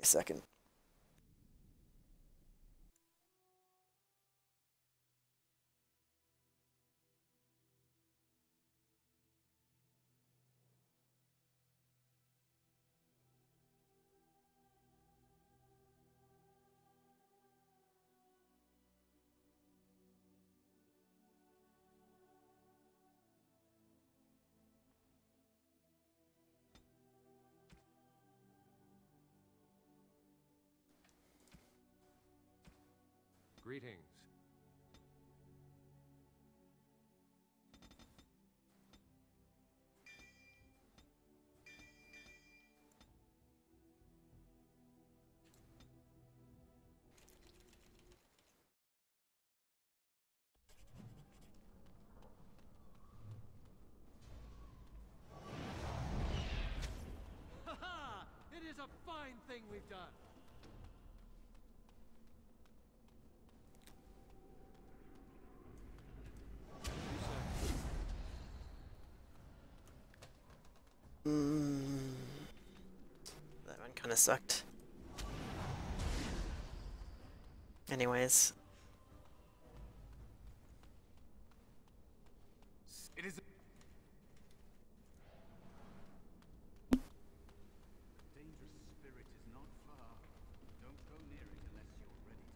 a second. Greetings. Ha ha! It is a fine thing we've done. That one kind of sucked. Anyways. It is. Dangerous spirit is not far. Don't go near it unless you're ready to.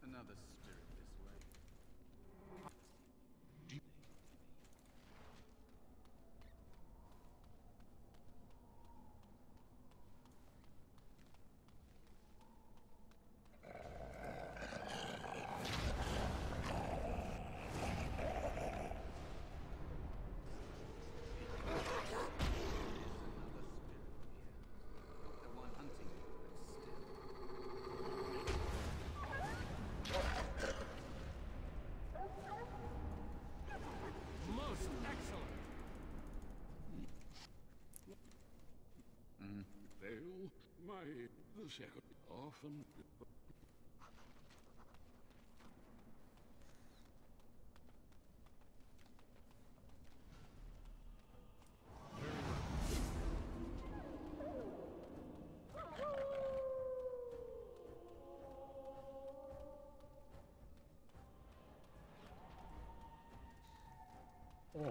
Another spirit this way. The one hunting you, Most excellent. Fail the second often. Our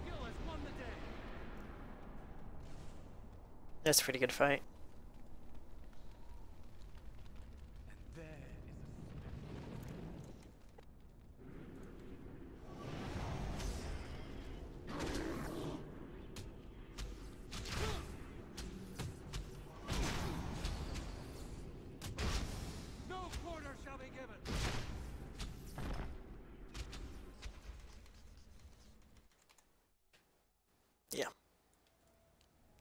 skill has won the day. That's a pretty good fight. and there is a No quarter shall be given. Yeah.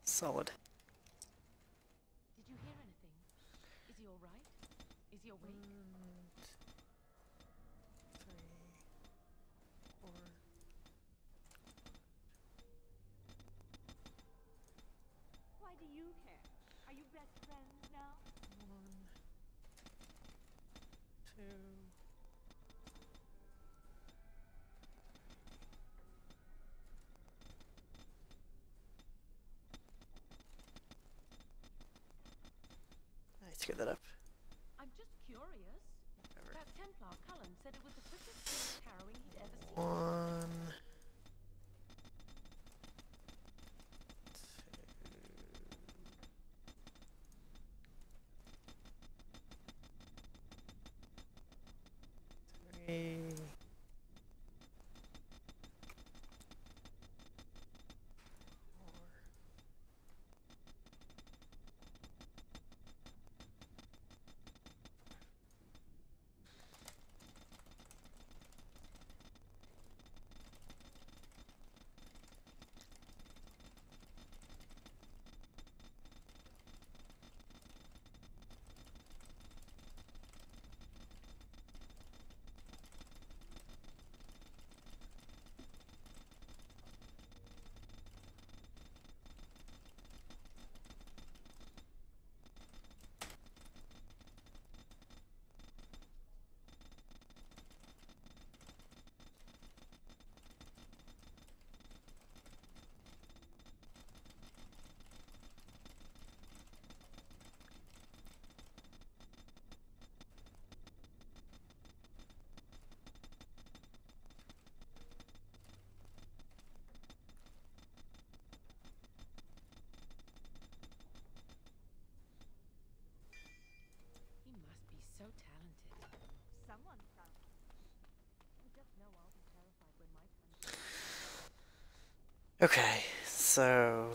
Solid. Did you hear anything? Is he all right? Is he awake? 3, 4. Why do you care? Are you best friends now? 1, 2. I screwed that up. I'm just curious. Whatever. That Templar Cullen said it was the quickest thing carrying he'd ever seen. 1, 2, 3. Okay, so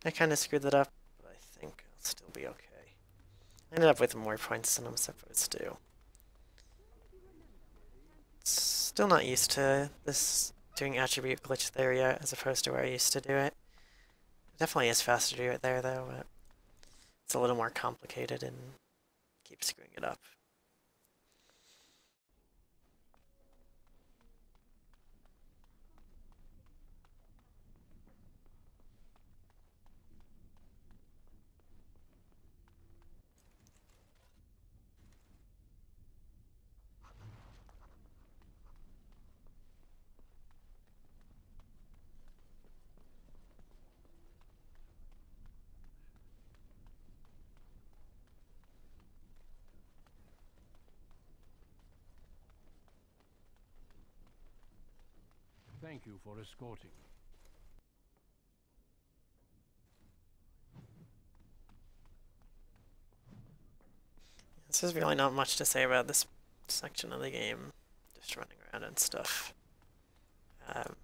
I kind of screwed that up, but I think I'll still be okay. I ended up with more points than I'm supposed to. Still not used to this doing attribute glitch there yet, as opposed to where I used to do it. It definitely is faster to do it there though, but it's a little more complicated and keep screwing it up. Thank you for escorting. There's really not much to say about this section of the game. Just running around and stuff. Um,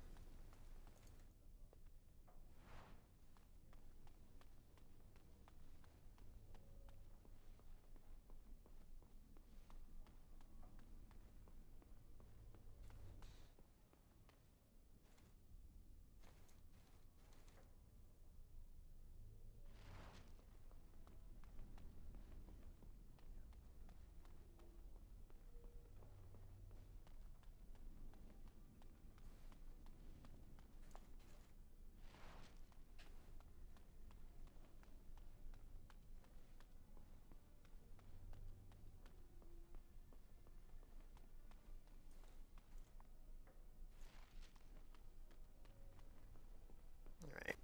Alright.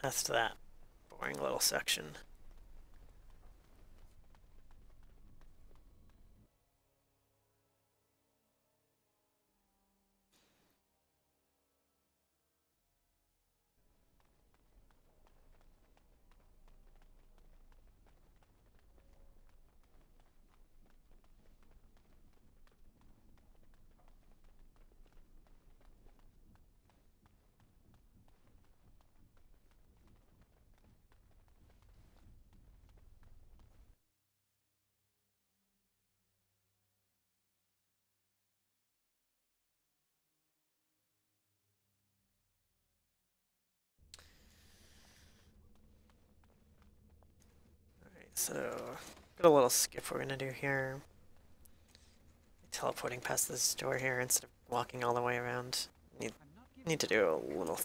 Past that boring little section. Alright, so got a little skip we're gonna do here. Teleporting past this door here instead of walking all the way around. Need to do a little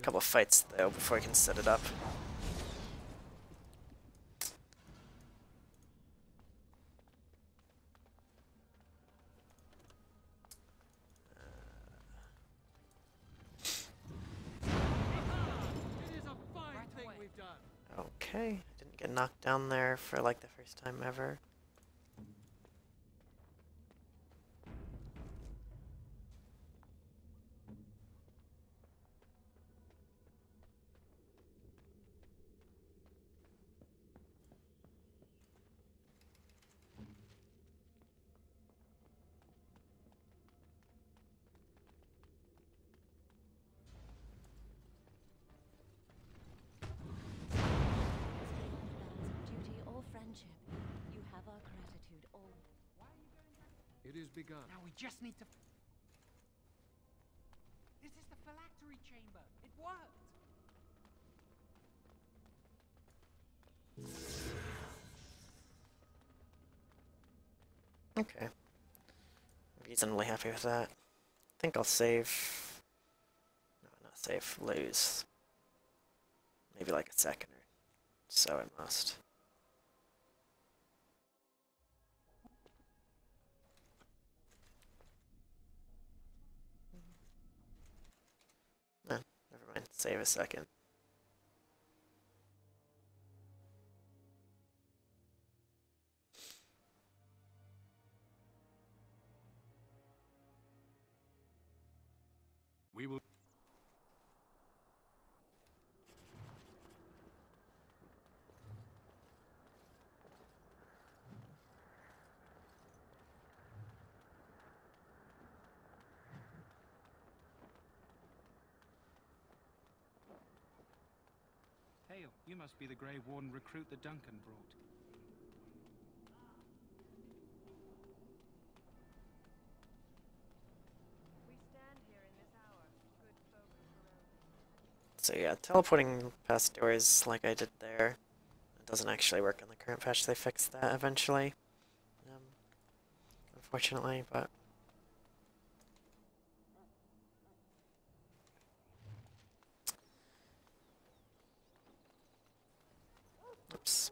couple of fights though before we can set it up. It is a fine thing we've done. Okay, didn't get knocked down there for like the first time ever. Duty or friendship, you have our gratitude all. It is begun. Now we just need to... This is the phylactery chamber. It worked. Okay. I'm reasonably happy with that. I think I'll save... No, not save. Lose. Maybe like a second or so I must. No, never mind. Save a second. We will. hail. You must be the Grey Warden recruit that Duncan brought. We stand here in this hour, good folk of Verona. So yeah, teleporting past doors like I did there, it doesn't actually work on the current patch. They fixed that eventually, unfortunately, but... Oops.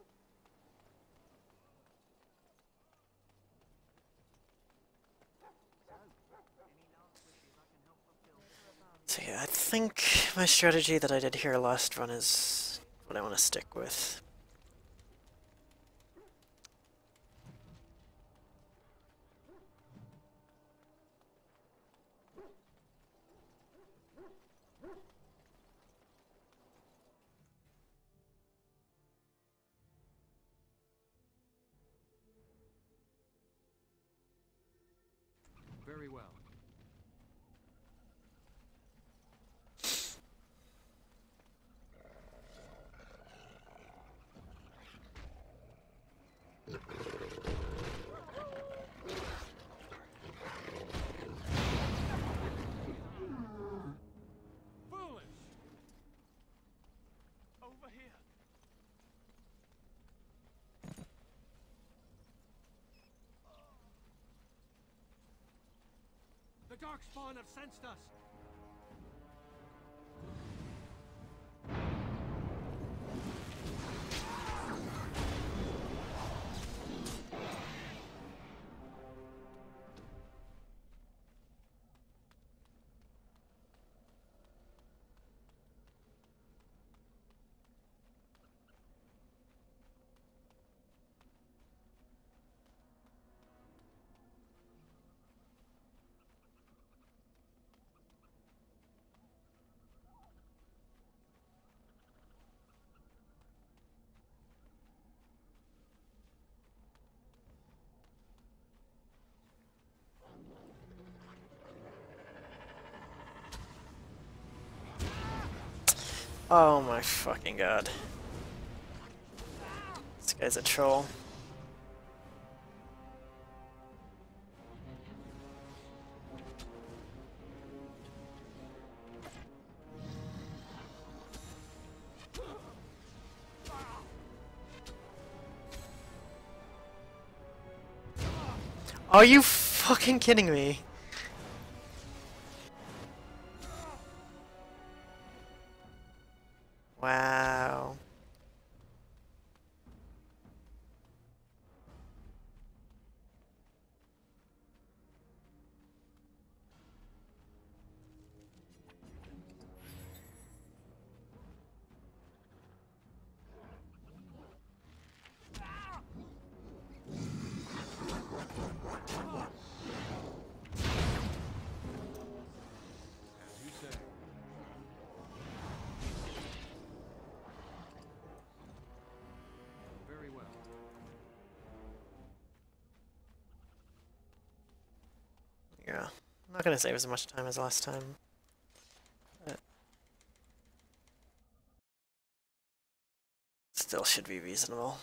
So yeah, I think my strategy that I did here last run is what I want to stick with. Very well. Foolish! Over here. The Darkspawn have sensed us! Oh my fucking god. This guy's a troll. Are you fucking kidding me? Wow. As you say. Very well. Yeah. I'm not gonna save as much time as last time. But still should be reasonable.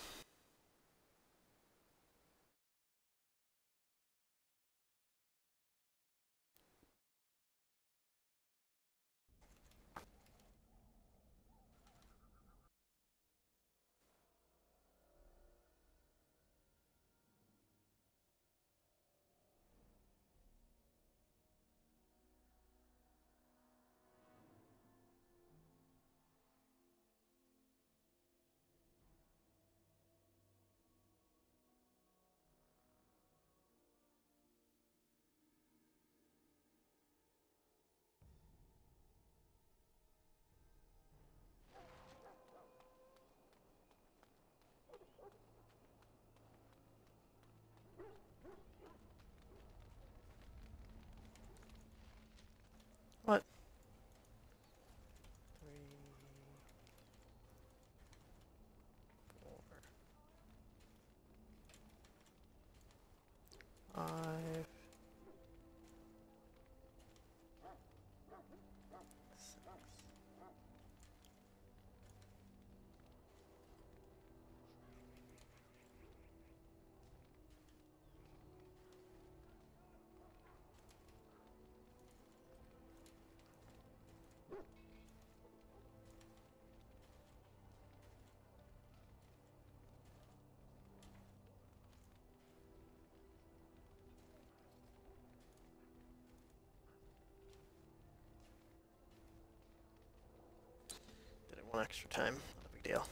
one extra time. Not a big deal.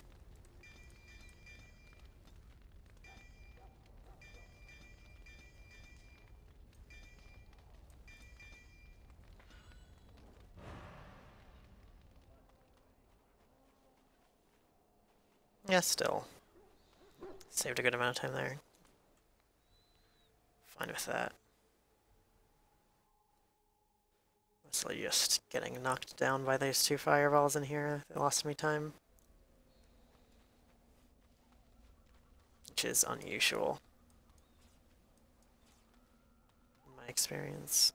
Yeah, still. Saved a good amount of time there. Fine with that. Mostly just getting knocked down by those two fireballs in here. They lost me time. Which is unusual. In my experience.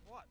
What?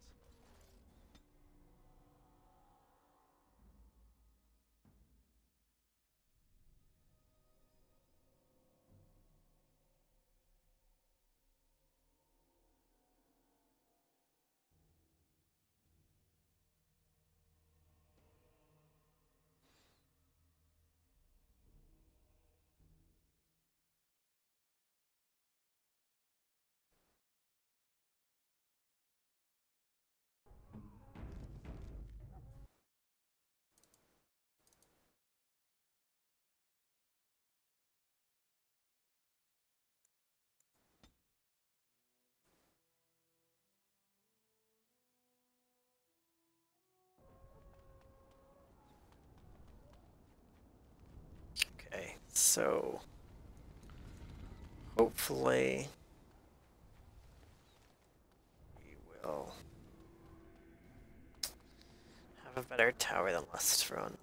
Okay, so hopefully we will have a better tower than last run.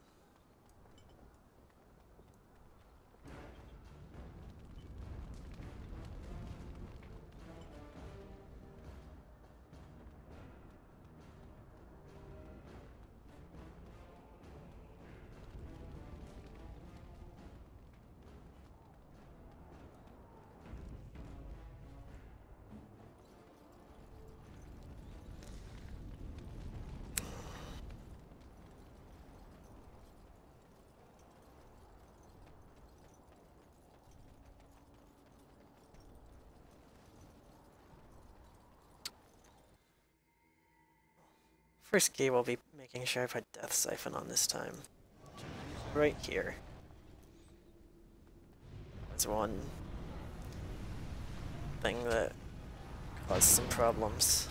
First key, we'll be making sure I put Death Siphon on this time. Right here. That's one thing that caused some problems.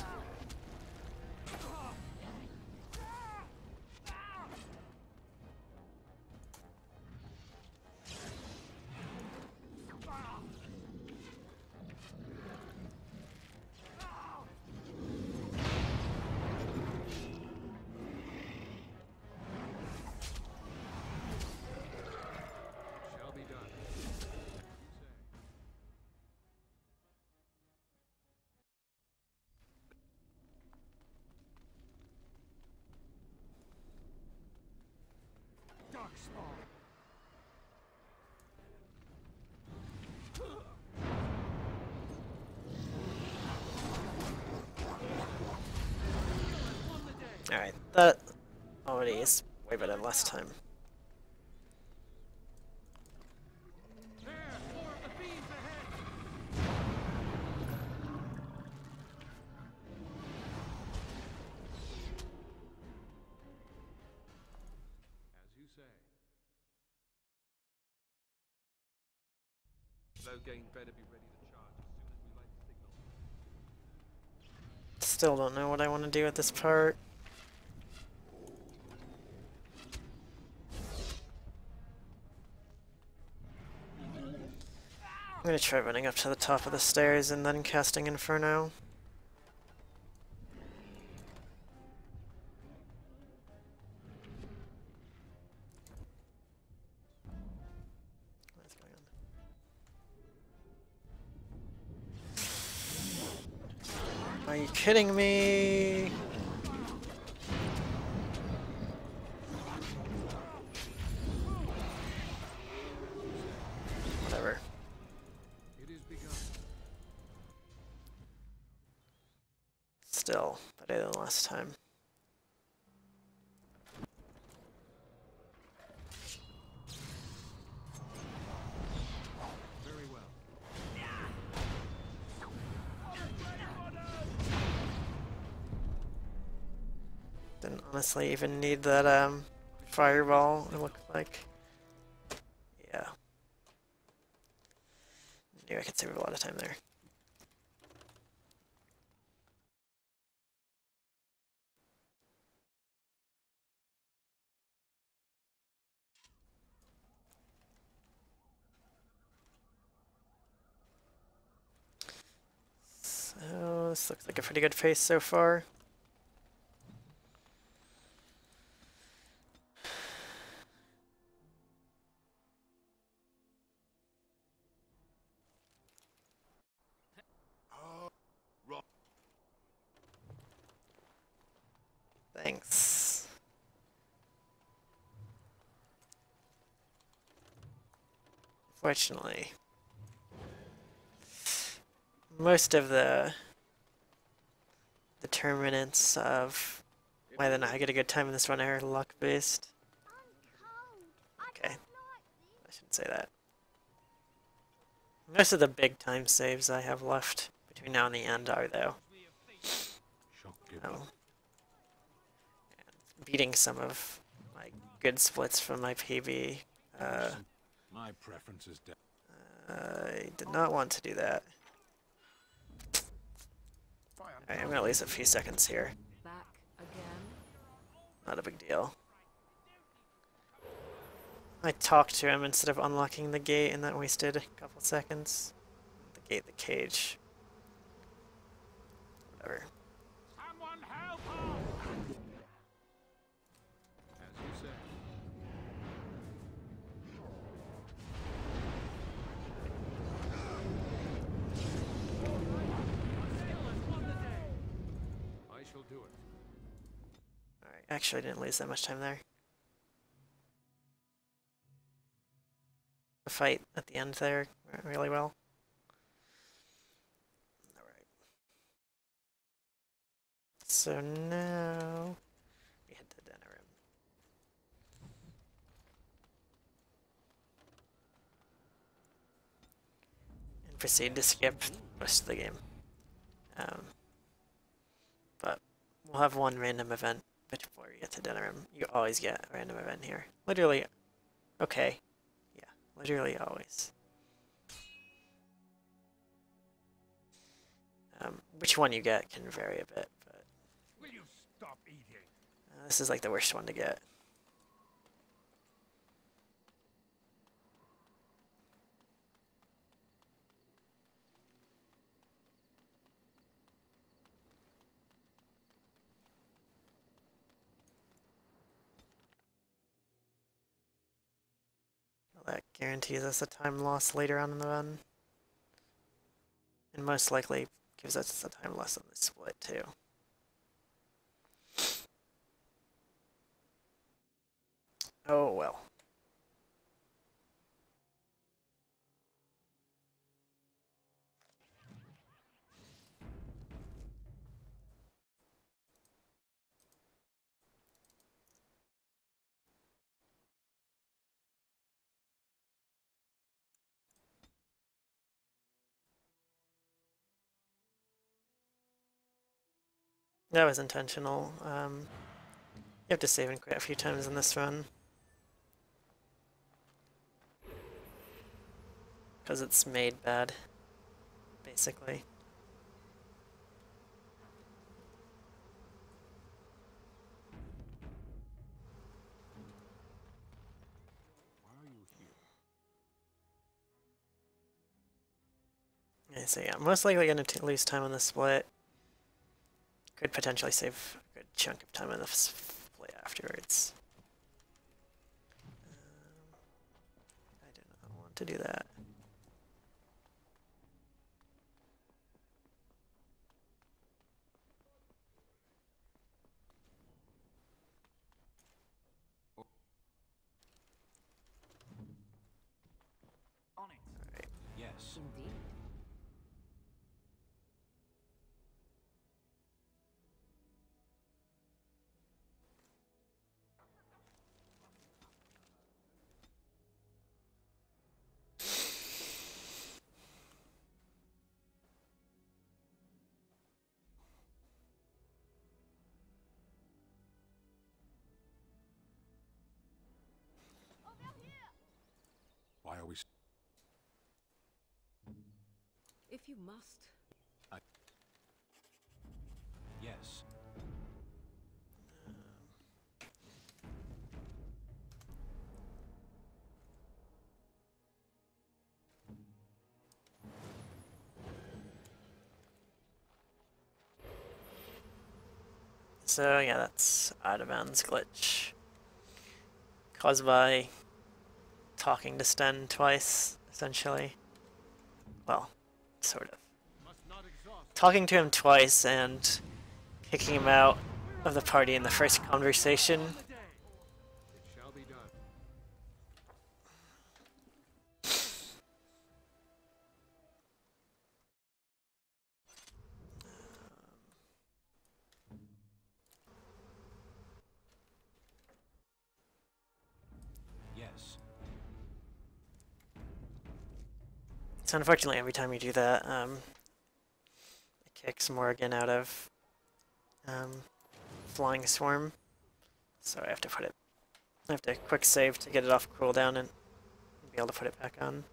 Shall be done. Darkspawn. Alright, that already is way better than last time. There, more of the fiends ahead. As you say. Low gain better be ready to charge as soon as we light the signal. Still don't know what I want to do with this part. I'm gonna try running up to the top of the stairs and then casting Inferno. What's going on? Are you kidding me? Whatever. It is begun. Still better than last time. Very well. Didn't honestly even need that fireball, it looked like. Yeah. Knew I could save a lot of time there. So this looks like a pretty good face so far. Thanks. Fortunately, most of the determinants of whether or not I get a good time in this run are luck based. Okay, I shouldn't say that. Most of the big time saves I have left between now and the end are, though. Oh. Beating some of my good splits from my PB. My preference is I did not want to do that. Alright, I'm gonna lose a few seconds here. Back again. Not a big deal. I talked to him instead of unlocking the gate, and that wasted a couple seconds. The gate, the cage. Whatever. Someone help us! As you say. I shall do it. Alright, actually I didn't lose that much time there. The fight at the end there went really well. Alright. So now we head to the dinner room. And proceed to skip most of the game. But we'll have one random event before you get to dinner room. You always get a random event here. Literally, okay. Yeah, literally always. Which one you get can vary a bit, but Will you stop eating? this is like the worst one to get. Well, that guarantees us a time loss later on in the run. And most likely gives us a time loss on the split too. Oh well. That was intentional. You have to save and quit a few times in this run. Because it's made bad, basically. Why are you here? Yeah, so yeah, most likely going to lose time on the split. Could potentially save a good chunk of time on the split afterwards. I do not want to do that. On it. Alright. Yes. Indeed. if you must. Yes. So yeah, that's out of bounds glitch caused by talking to Sten twice, essentially. Well, sort of. Must not exhaust. Talking to him twice and kicking him out of the party in the first conversation. On the day. It shall be done. Yes. So unfortunately, every time you do that, it kicks Morgan out of Flying Swarm. So I have to put it. I have to quick save to get it off cooldown and be able to put it back on.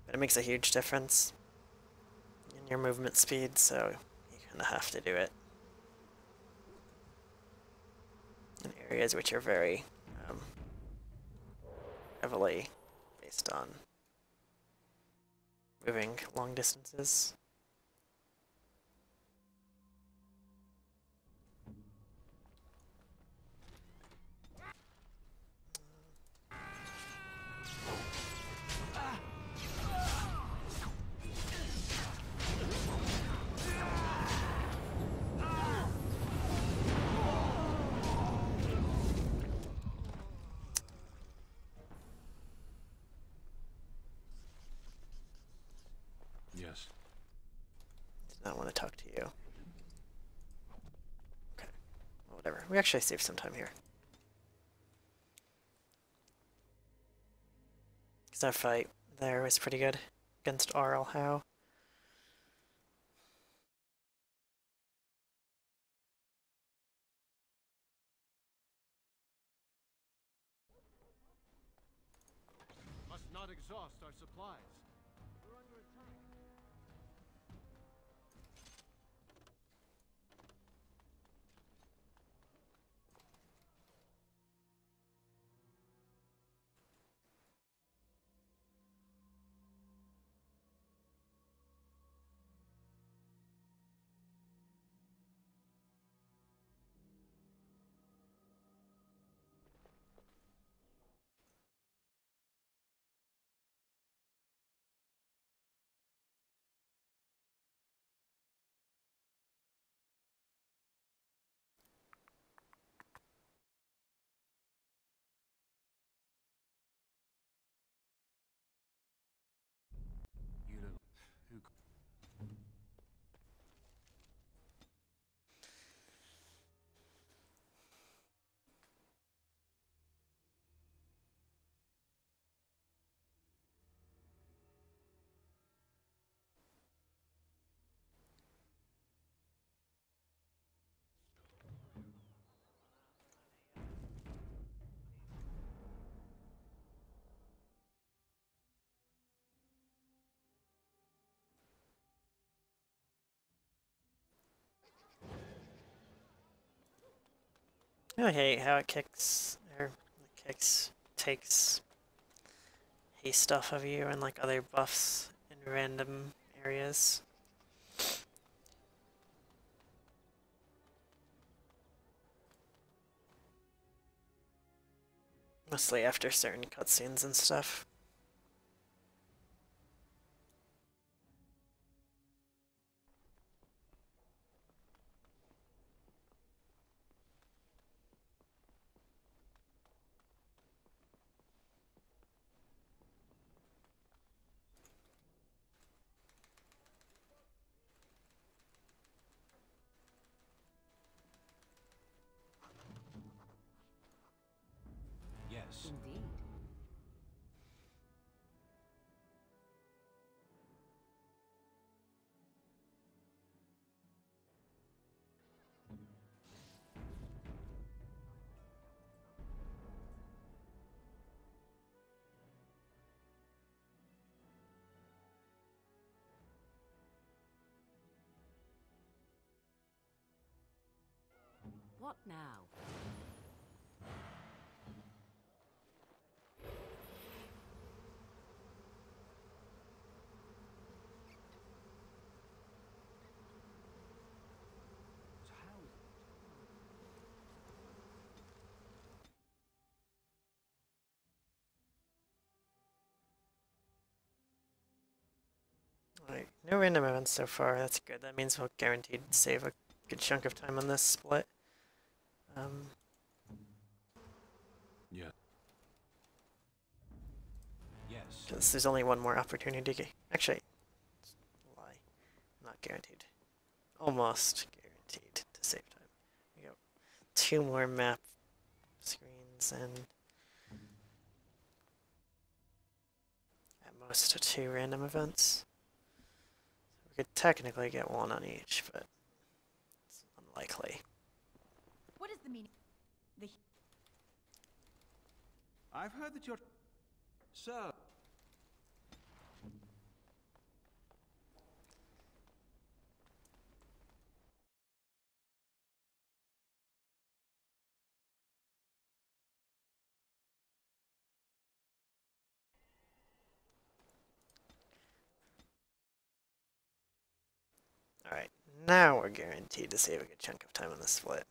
But it makes a huge difference in your movement speed, so you kind of have to do it in areas which are very heavily based on moving long distances. Yes. Did not want to talk to you. Okay. Well, whatever. We actually saved some time here. Because that fight there was pretty good against RL Howe. Must not exhaust our supplies. We're under attack. You look. Who? I hate how it takes haste off of you and like other buffs in random areas. Mostly after certain cutscenes and stuff. Yes. Indeed. What now? Alright, no random events so far, that's good. That means we'll guaranteed save a good chunk of time on this split. Yes. Yes. Because there's only one more opportunity to actually, lie. Not guaranteed. Almost guaranteed to save time. We got 2 more map screens and at most 2 random events. We could technically get 1 on each, but it's unlikely. What is the meaning? The I've heard that you're... So... Alright, now we're guaranteed to save a good chunk of time on this split.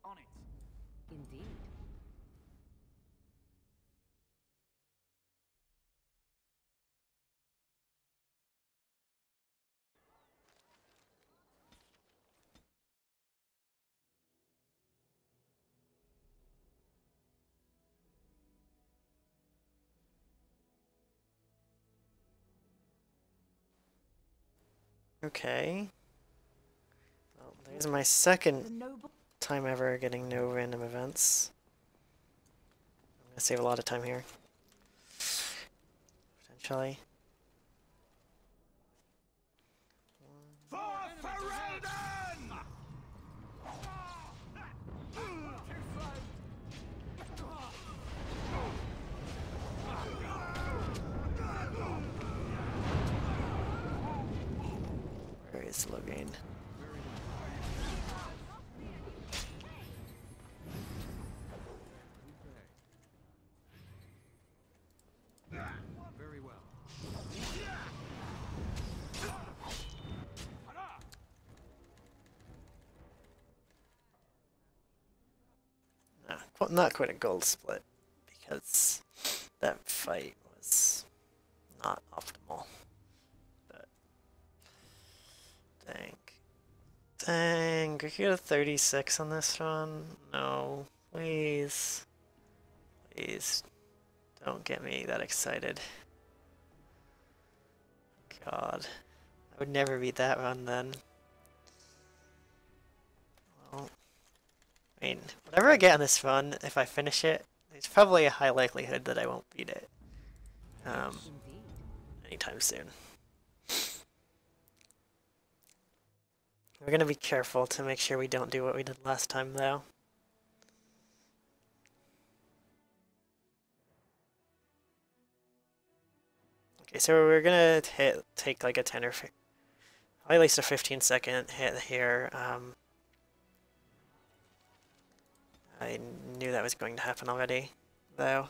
On it. Indeed. Okay. Well, there's my The second noble. time ever getting no random events. I'm gonna save a lot of time here. Potentially. For Ferelden! Where is Loghain? Very well. Not quite a gold split, because that fight was not optimal. But dang. Dang, we could get a 36 on this one? No, please. Please, don't get me that excited. God, I would never beat that run then. Well, I mean, whatever I get on this run, if I finish it, there's probably a high likelihood that I won't beat it Indeed. anytime soon. We're gonna be careful to make sure we don't do what we did last time, though. Okay, so we're gonna take like a 10 or at least a 15-second hit here. I knew that was going to happen already, though.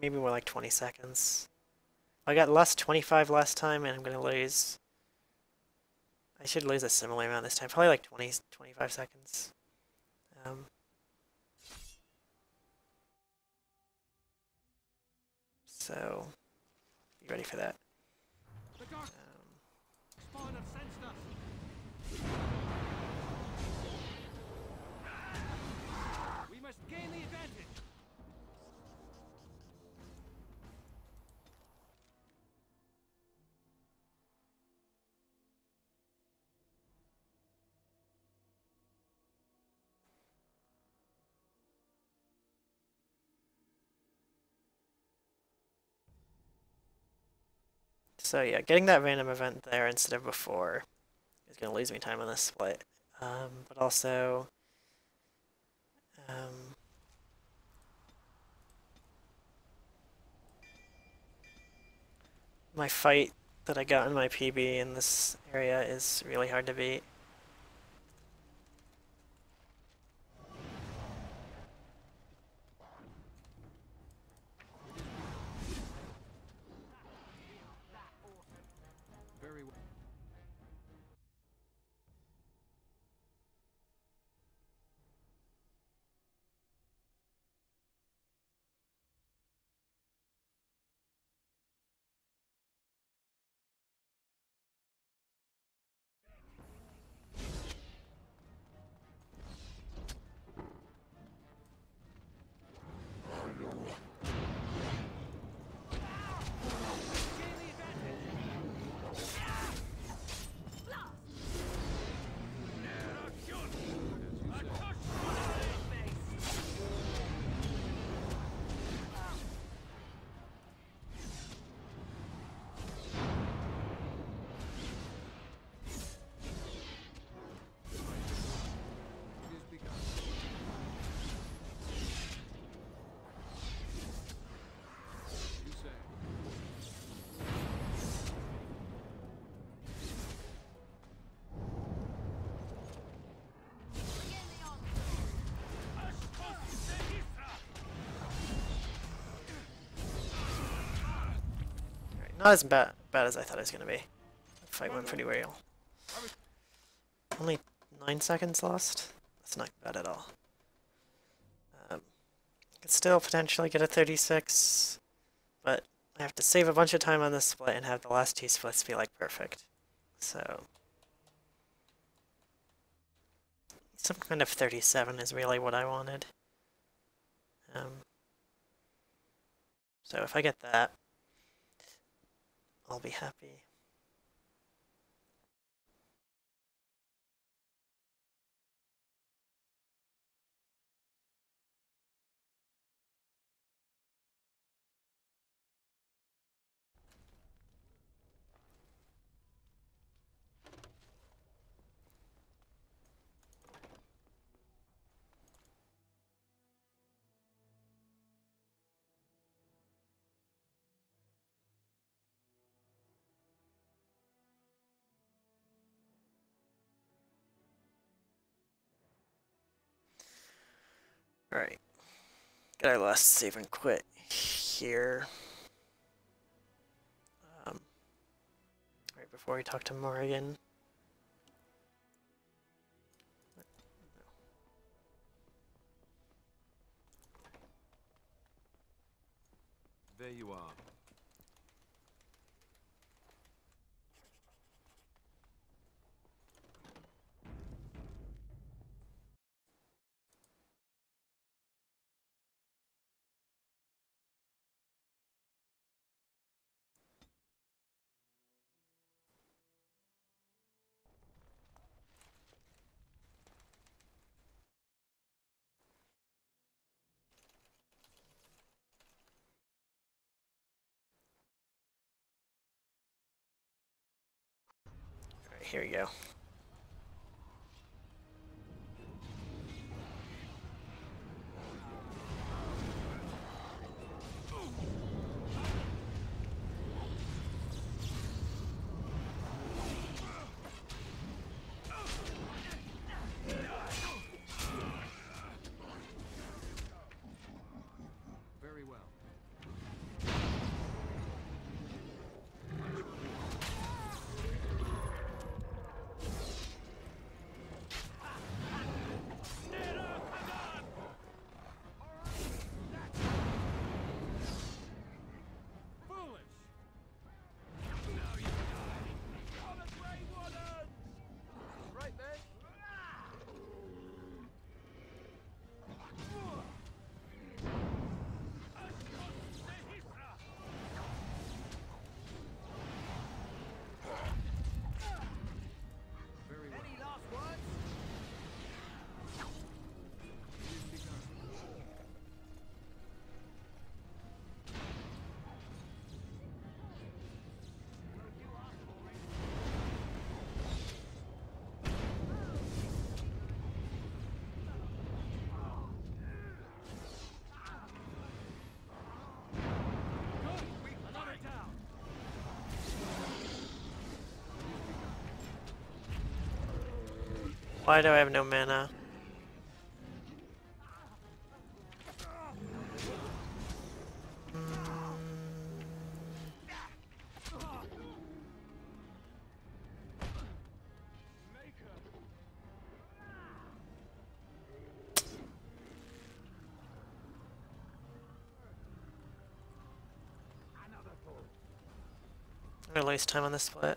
maybe more like 20 seconds. I got less 25 last time, and I'm gonna lose. I should lose a similar amount this time, probably like 20, 25 seconds. So be ready for that. The dark spawn have sensed us. We must gain the advantage. So yeah, getting that random event there instead of before is going to lose me time on this split. But also, my fight that I got in my PB in this area is really hard to beat. Very well. It is begun. You say. Right, not as bad as I thought it was going to be. The fight went pretty well. Only 9 seconds lost? That's not bad at all. Could still potentially get a 36, but I have to save a bunch of time on this split and have the last 2 splits be like perfect. So some kind of 37 is really what I wanted. So if I get that, I'll be happy. Alright. Get our last save and quit here. Right before we talk to Morrigan. There you are. Alright, here we go. Very well. Why do I have no mana? I'm gonna waste time on this split.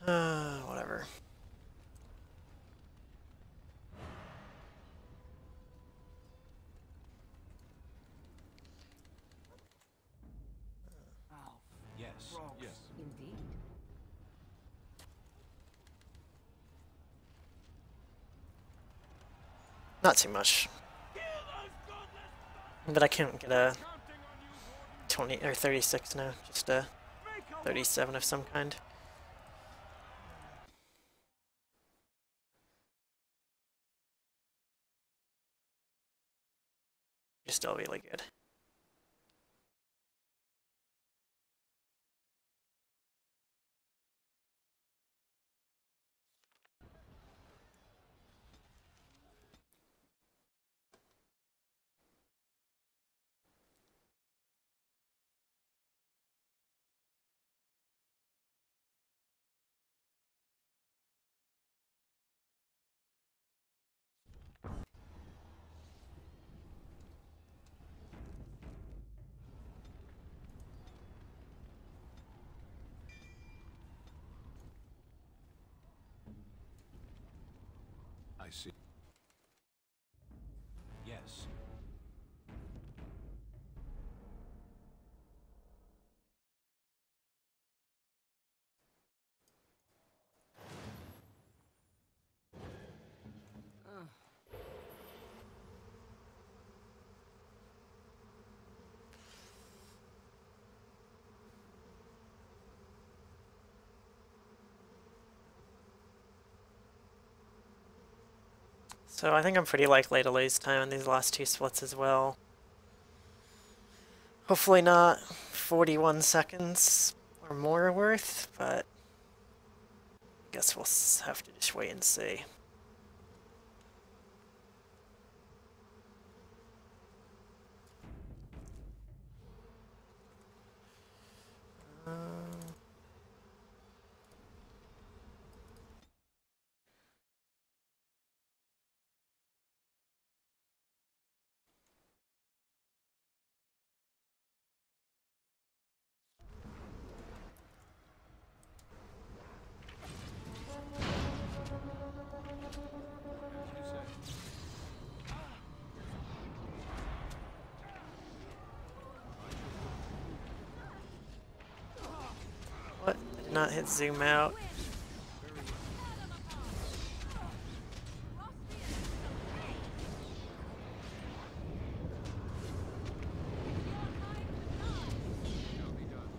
Whatever. Yes. Frogs. Yes. Indeed. Not too much. But I can't get a 20 or 36 now, just a 37 of some kind. You're still really good. I see. Yes. So I think I'm pretty likely to lose time in these last two splits as well. Hopefully not 41 seconds or more worth, but I guess we'll have to just wait and see. What? I did not hit zoom out. Shall be done.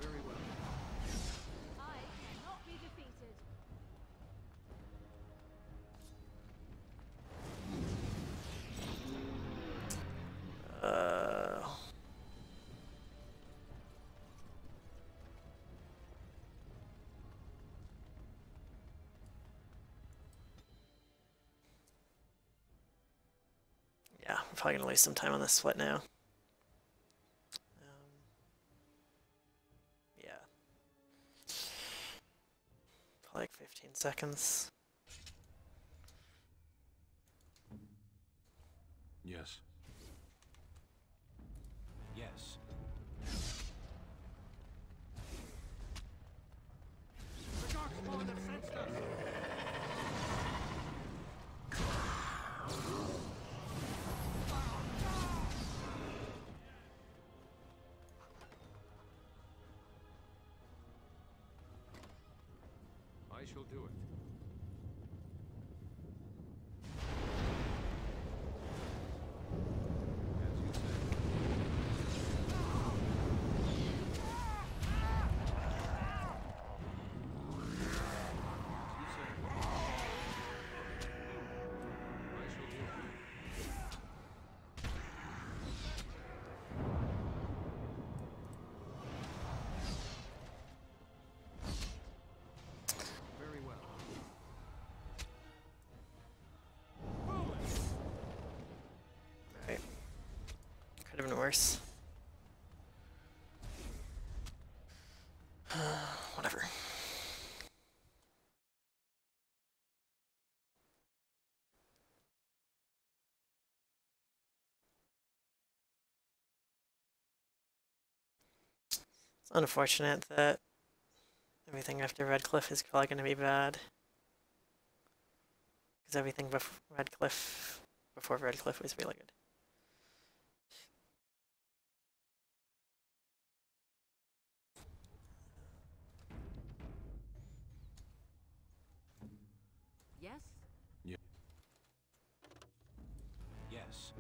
Very well. I cannot be defeated. Uh, yeah, I'm probably gonna lose some time on this split now. Yeah. Probably like 15 seconds. Yes. Yes. The Darkspawn have sensed us. shall do it. As you say. As you say. I shall do it. Very well. Alright. Could have been worse. Whatever. It's unfortunate that everything after Red Cliff is probably going to be bad. Because everything before Red Cliff was really good. Yes? Yes.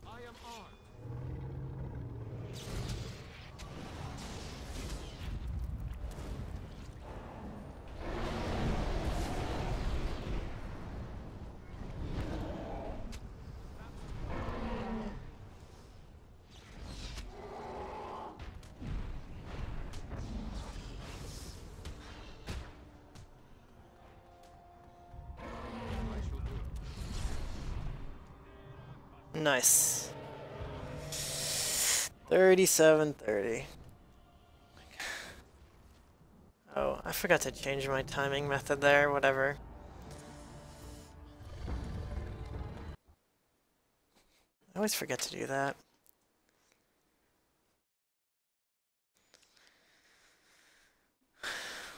I am armed. I shall do it. Nice. 37:30. Oh, I forgot to change my timing method there, whatever. I always forget to do that.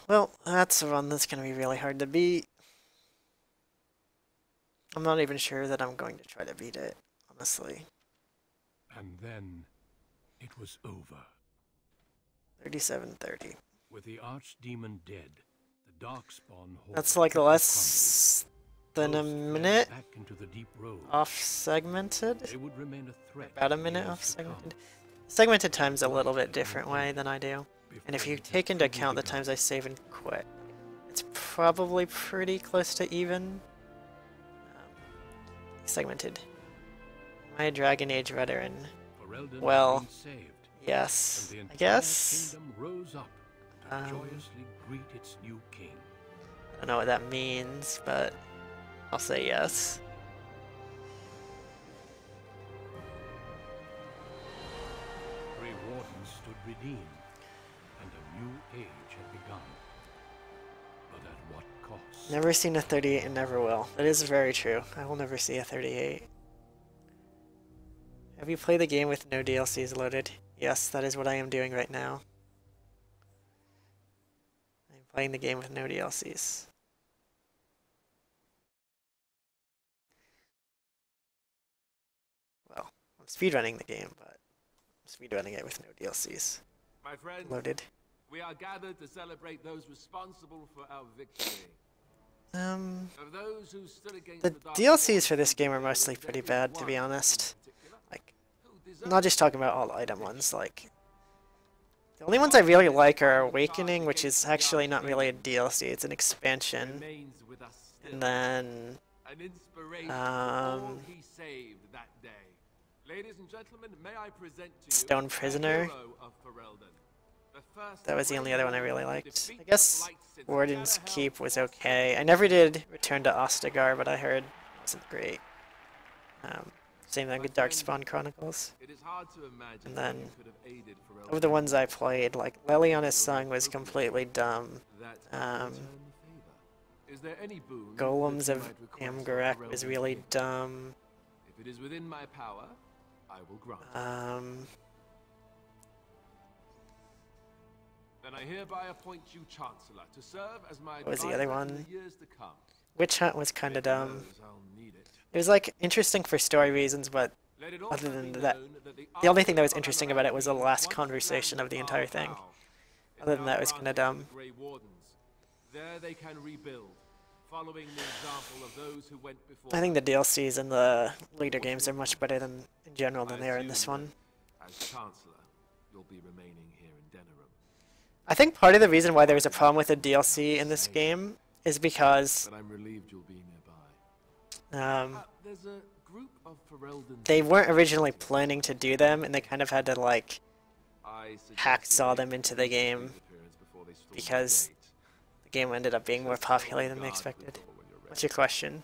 Well, that's a run that's going to be really hard to beat. I'm not even sure that I'm going to try to beat it, honestly. And then it was over. 37:30. With the archdemon dead, the darkspawn horde That's like quickly less than a crumbled. Ghosts fled minute back into the deep road. off segmented. They would remain a threat. About a in minute years off to segmented. come. Segmented time's a little bit different way than I do. And if Before you it had take into truly account the begun. times I save and quit, it's probably pretty close to even. Segmented. My Dragon Age veteran. Ferelden Well, had been saved, yes, and the I entire guess. kingdom rose up to Um, joyously greet its new king. I don't know what that means, but I'll say yes. Grey Wardens stood redeemed, and a new age had begun. But at what cost? Never seen a 38 and never will. That is very true. I will never see a 38. Have you played the game with no DLCs loaded? Yes, that is what I am doing right now. I'm playing the game with no DLCs. Well, I'm speedrunning the game, but I'm speedrunning it with no DLCs My friends, loaded. we are gathered to celebrate those responsible for our victory. Of those who stood against The dark DLCs forces, for this game are there mostly was pretty definitely bad, to be one in honest. particular Like, who I'm deserved not just talking about all item ones, like... The only ones I really like are Awakening, which is actually not really a DLC, it's an expansion. remains with us still. And then... An inspiration for all Um, he saved that day. Ladies and gentlemen, may I present to you Stone the Prisoner. hero of Ferelden. That was the only other one I really liked. I guess Warden's Keep was okay. I never did Return to Ostagar, but I heard it wasn't great. Same thing with Darkspawn Chronicles. And then, of the ones I played, like, Leliana's Song was completely dumb. Golems of Amgarak was really dumb. If it is within my power, I will grant. Then I hereby appoint you Chancellor to serve as my what was the other one? in the years to come. Witch Hunt was kind of dumb. I'll need it. It was like interesting for story reasons, but other than that, the only thing that was interesting about it was the last conversation of the entire thing. Other than that, it was kind of dumb. There they can rebuild, following the example of those who went before. I think the DLCs and the later games are much better than in general than they are in this one. As Chancellor, you'll be remaining here in Denerim. I think part of the reason why there was a problem with the DLC in this game is because But I'm relieved you'll be nearby. There's a group of Ferelden they weren't originally planning to do them, and they kind of had to like hacksaw them into the game because the game ended up being more popular than they expected. What's your question?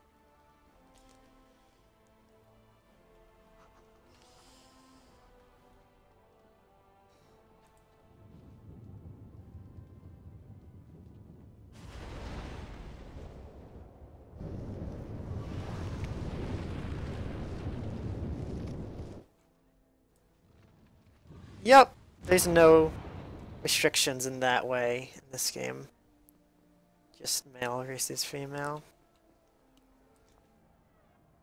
Yep, there's no restrictions in that way in this game. Just male versus female.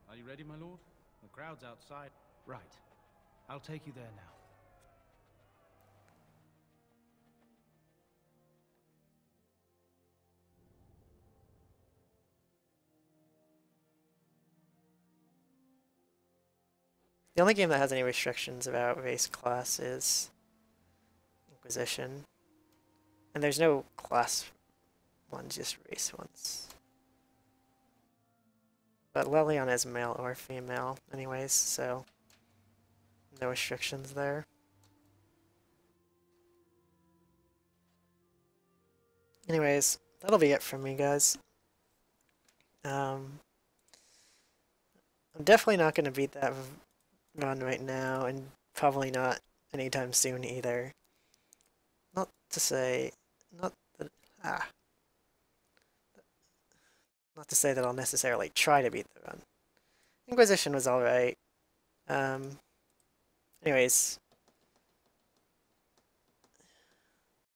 Are you ready, my lord? The crowd's outside. Right. I'll take you there now. The only game that has any restrictions about race class is Inquisition. And there's no class ones, just race ones. But Leliana is male or female anyways, so no restrictions there. Anyways, that'll be it from me, guys. I'm definitely not going to beat that run right now, and probably not anytime soon either. Not to say that I'll necessarily try to beat the run. Inquisition was alright. Anyways,